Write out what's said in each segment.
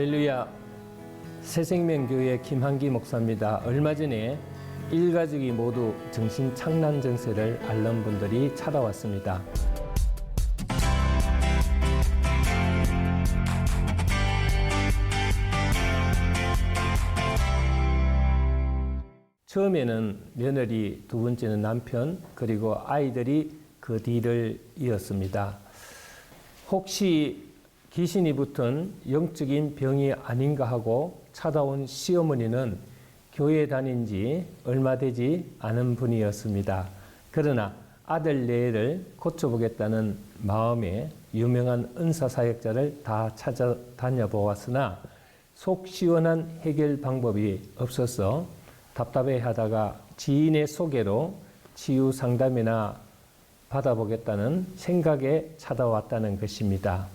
할렐루야. 새생명교회 김한기 목사입니다. 얼마 전에 일가족이 모두 정신착란 증세를 앓는 분들이 찾아왔습니다. 처음에는 며느리, 두 번째는 남편, 그리고 아이들이 그 뒤를 이었습니다. 혹시 귀신이 붙은 영적인 병이 아닌가 하고 찾아온 시어머니는 교회 다닌 지 얼마 되지 않은 분이었습니다. 그러나 아들 넷을 고쳐보겠다는 마음에 유명한 은사사역자를 다 찾아다녀 보았으나 속 시원한 해결 방법이 없어서 답답해하다가 지인의 소개로 치유 상담이나 받아보겠다는 생각에 찾아왔다는 것입니다.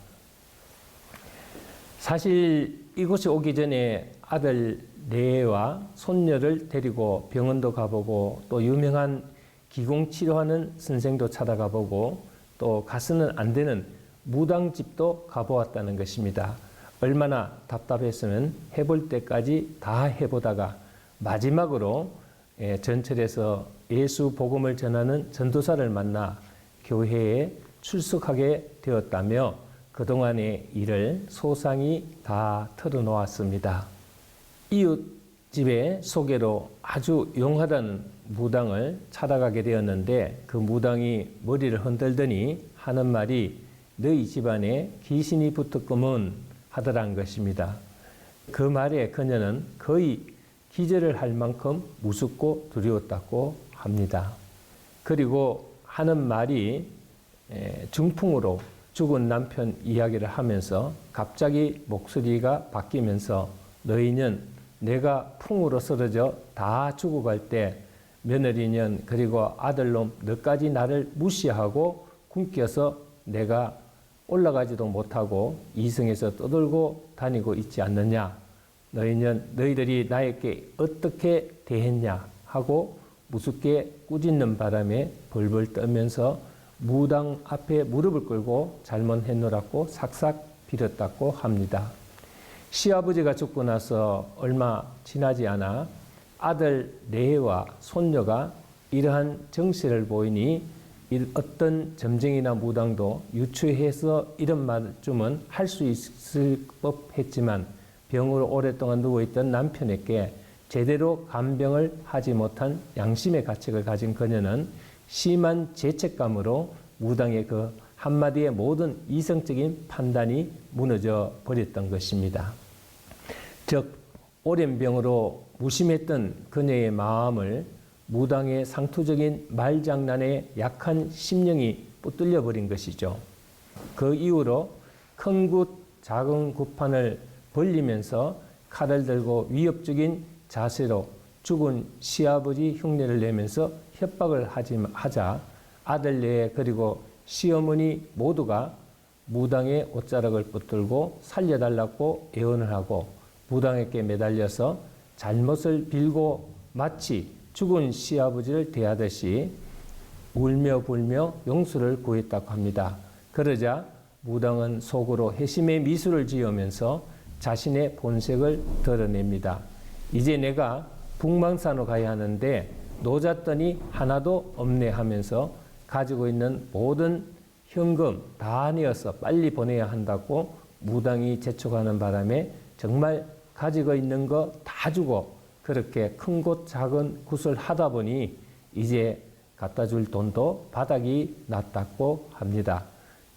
사실 이곳에 오기 전에 아들 넷와 손녀를 데리고 병원도 가보고 또 유명한 기공치료하는 선생도 찾아가보고 또 가서는 안 되는 무당집도 가보았다는 것입니다. 얼마나 답답했으면 해볼 때까지 다 해보다가 마지막으로 전철에서 예수 복음을 전하는 전도사를 만나 교회에 출석하게 되었다며 그동안의 일을 소상히 다 털어놓았습니다. 이웃집의 소개로 아주 용하다는 무당을 찾아가게 되었는데 그 무당이 머리를 흔들더니 하는 말이 너희 집안에 귀신이 붙었구먼 하더란 것입니다. 그 말에 그녀는 거의 기절을 할 만큼 무섭고 두려웠다고 합니다. 그리고 하는 말이 중풍으로 죽은 남편 이야기를 하면서 갑자기 목소리가 바뀌면서 너희는 내가 풍으로 쓰러져 다 죽어갈 때 며느리년 그리고 아들놈 너까지 나를 무시하고 굶겨서 내가 올라가지도 못하고 이승에서 떠돌고 다니고 있지 않느냐. 너희들이 나에게 어떻게 대했냐 하고 무섭게 꾸짖는 바람에 벌벌 떨면서 무당 앞에 무릎을 꿇고 잘못했노라고 삭삭 빌었다고 합니다. 시아버지가 죽고 나서 얼마 지나지 않아 아들 넷와 손녀가 이러한 정세를 보이니 어떤 점쟁이나 무당도 유추해서 이런 말쯤은 할 수 있을 법했지만 병으로 오랫동안 누워있던 남편에게 제대로 간병을 하지 못한 양심의 가책을 가진 그녀는 심한 죄책감으로 무당의 그 한마디의 모든 이성적인 판단이 무너져 버렸던 것입니다. 즉 오랜 병으로 무심했던 그녀의 마음을 무당의 상투적인 말장난에 약한 심령이 붙들려 버린 것이죠. 그 이후로 큰 굿 작은 굿판을 벌리면서 칼을 들고 위협적인 자세로 죽은 시아버지 흉내를 내면서 협박을 하자 아들 넷 그리고 시어머니 모두가 무당의 옷자락을 붙들고 살려달라고 애원을 하고 무당에게 매달려서 잘못을 빌고 마치 죽은 시아버지를 대하듯이 울며 불며 용서를 구했다고 합니다. 그러자 무당은 속으로 회심의 미소를 지으면서 자신의 본색을 드러냅니다. 이제 내가 북망산으로 가야 하는데 노잣돈이 하나도 없네 하면서 가지고 있는 모든 현금 다 내어서 빨리 보내야 한다고 무당이 재촉하는 바람에 정말 가지고 있는 거 다 주고 그렇게 큰 곳 작은 굿을 하다 보니 이제 갖다 줄 돈도 바닥이 났다고 합니다.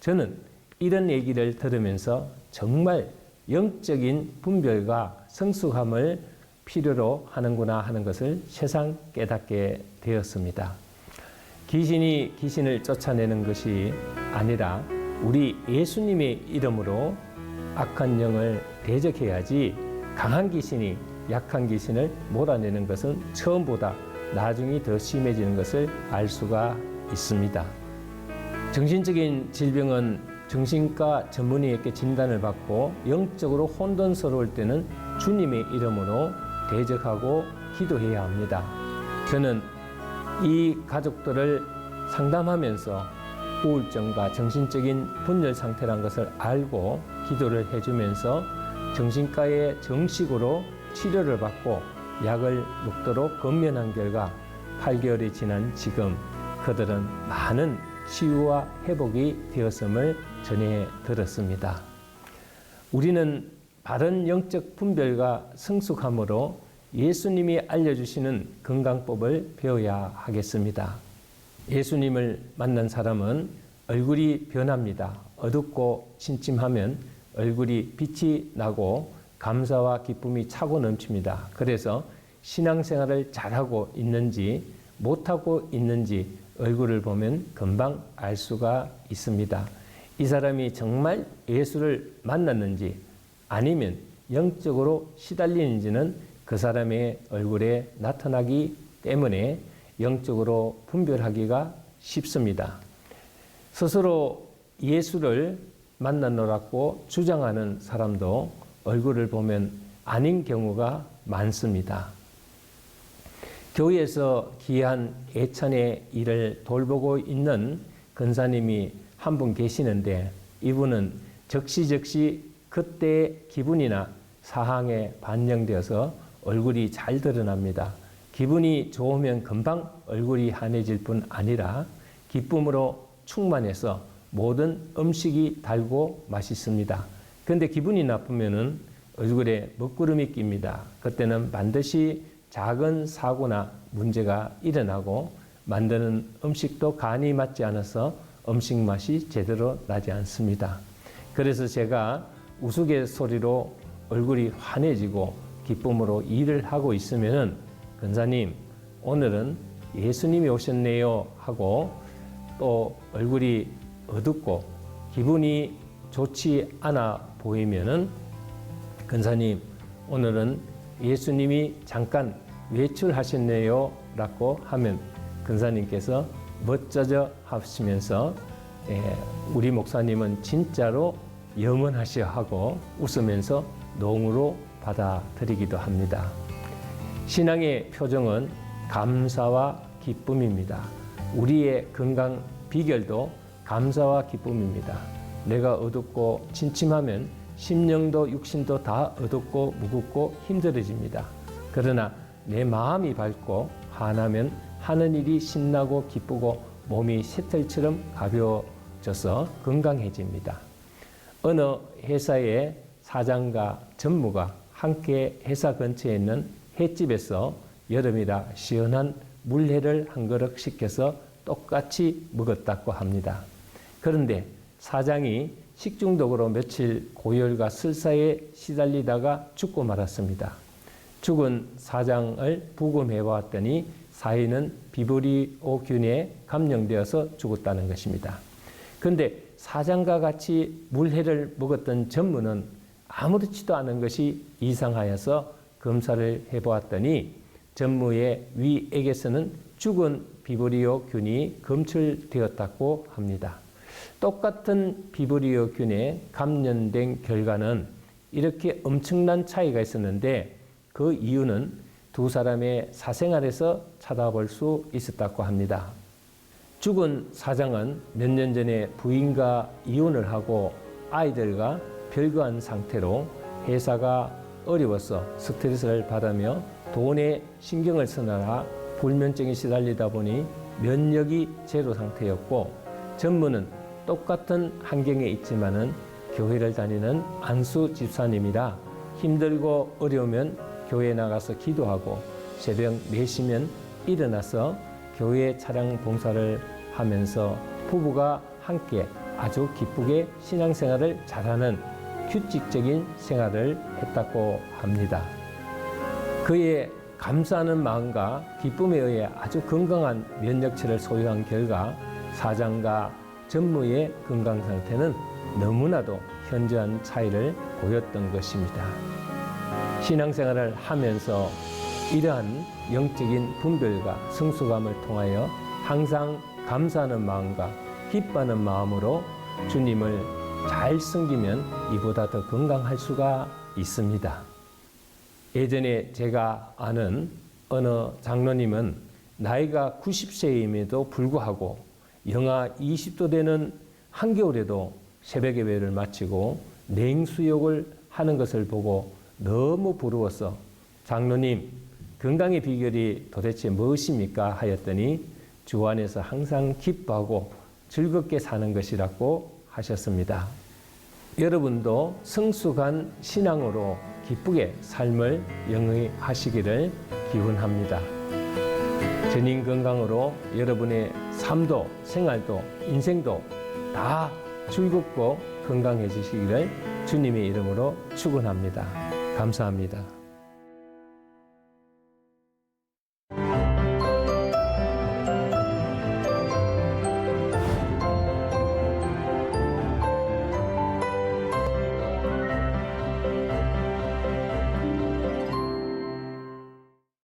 저는 이런 얘기를 들으면서 정말 영적인 분별과 성숙함을 필요로 하는구나 하는 것을 새삼 깨닫게 되었습니다. 귀신이 귀신을 쫓아내는 것이 아니라 우리 예수님의 이름으로 악한 영을 대적해야지 강한 귀신이 약한 귀신을 몰아내는 것은 처음보다 나중이 더 심해지는 것을 알 수가 있습니다. 정신적인 질병은 정신과 전문의에게 진단을 받고 영적으로 혼돈스러울 때는 주님의 이름으로 대적하고 기도해야 합니다. 저는 이 가족들을 상담하면서 우울증과 정신적인 분열 상태란 것을 알고 기도를 해주면서 정신과에 정식으로 치료를 받고 약을 먹도록 권면한 결과 8개월이 지난 지금 그들은 많은 치유와 회복이 되었음을 전해 들었습니다. 우리는 바른 영적 분별과 성숙함으로 예수님이 알려주시는 건강법을 배워야 하겠습니다. 예수님을 만난 사람은 얼굴이 변합니다. 어둡고 침침하면 얼굴이 빛이 나고 감사와 기쁨이 차고 넘칩니다. 그래서 신앙생활을 잘하고 있는지 못하고 있는지 얼굴을 보면 금방 알 수가 있습니다. 이 사람이 정말 예수를 만났는지 아니면 영적으로 시달리는지는 그 사람의 얼굴에 나타나기 때문에 영적으로 분별하기가 쉽습니다. 스스로 예수를 만나노라고 주장하는 사람도 얼굴을 보면 아닌 경우가 많습니다. 교회에서 귀한 애찬의 일을 돌보고 있는 권사님이 한 분 계시는데 이분은 적시적시 그때의 기분이나 사항에 반영되어서 얼굴이 잘 드러납니다. 기분이 좋으면 금방 얼굴이 환해질 뿐 아니라 기쁨으로 충만해서 모든 음식이 달고 맛있습니다. 그런데 기분이 나쁘면은 얼굴에 먹구름이 낍니다. 그때는 반드시 작은 사고나 문제가 일어나고 만드는 음식도 간이 맞지 않아서 음식 맛이 제대로 나지 않습니다. 그래서 제가 우스갯소리로 얼굴이 환해지고 기쁨으로 일을 하고 있으면은 권사님 오늘은 예수님이 오셨네요 하고 또 얼굴이 어둡고 기분이 좋지 않아 보이면은 권사님 오늘은 예수님이 잠깐 외출하셨네요 라고 하면 권사님께서 멋져져 하시면서 우리 목사님은 진짜로 영원하시어 하고 웃으면서 농으로 받아들이기도 합니다. 신앙의 표정은 감사와 기쁨입니다. 우리의 건강 비결도 감사와 기쁨입니다. 내가 어둡고 침침하면 심령도 육신도 다 어둡고 무겁고 힘들어집니다. 그러나 내 마음이 밝고 환하면 하는 일이 신나고 기쁘고 몸이 쇠털처럼 가벼워져서 건강해집니다. 어느 회사의 사장과 전무가 함께 회사 근처에 있는 횟집에서 여름이라 시원한 물회를 한 그릇 시켜서 똑같이 먹었다고 합니다. 그런데 사장이 식중독으로 며칠 고열과 설사에 시달리다가 죽고 말았습니다. 죽은 사장을 부검해 보았더니 사인은 비브리오균에 감염되어서 죽었다는 것입니다. 그런데 사장과 같이 물회를 먹었던 전무는 아무렇지도 않은 것이 이상하여서 검사를 해보았더니 전무의 위액에서는 죽은 비브리오균이 검출되었다고 합니다. 똑같은 비브리오균에 감염된 결과는 이렇게 엄청난 차이가 있었는데 그 이유는 두 사람의 사생활에서 찾아볼 수 있었다고 합니다. 죽은 사장은 몇 년 전에 부인과 이혼을 하고 아이들과 별거한 상태로 회사가 어려워서 스트레스를 받으며 돈에 신경을 쓰느라 불면증에 시달리다 보니 면역이 제로 상태였고 전무는 똑같은 환경에 있지만은 교회를 다니는 안수 집사님이라 힘들고 어려우면 교회에 나가서 기도하고 새벽 4시면 일어나서 교회 차량 봉사를 하면서 부부가 함께 아주 기쁘게 신앙생활을 잘하는 규칙적인 생활을 했다고 합니다. 그의 감사하는 마음과 기쁨에 의해 아주 건강한 면역체를 소유한 결과 사장과 전무의 건강 상태는 너무나도 현저한 차이를 보였던 것입니다. 신앙생활을 하면서 이러한 영적인 분별과 성숙함을 통하여 항상 감사하는 마음과 기뻐하는 마음으로 주님을 잘 섬기면 이보다 더 건강할 수가 있습니다. 예전에 제가 아는 어느 장로님은 나이가 90세임에도 불구하고 영하 20도 되는 한겨울에도 새벽 예배를 마치고 냉수욕을 하는 것을 보고 너무 부러워서 장로님, 건강의 비결이 도대체 무엇입니까? 하였더니 주 안에서 항상 기뻐하고 즐겁게 사는 것이라고 하셨습니다. 여러분도 성숙한 신앙으로 기쁘게 삶을 영위하시기를 기원합니다. 전인 건강으로 여러분의 삶도 생활도 인생도 다 즐겁고 건강해지시기를 주님의 이름으로 축원합니다. 감사합니다.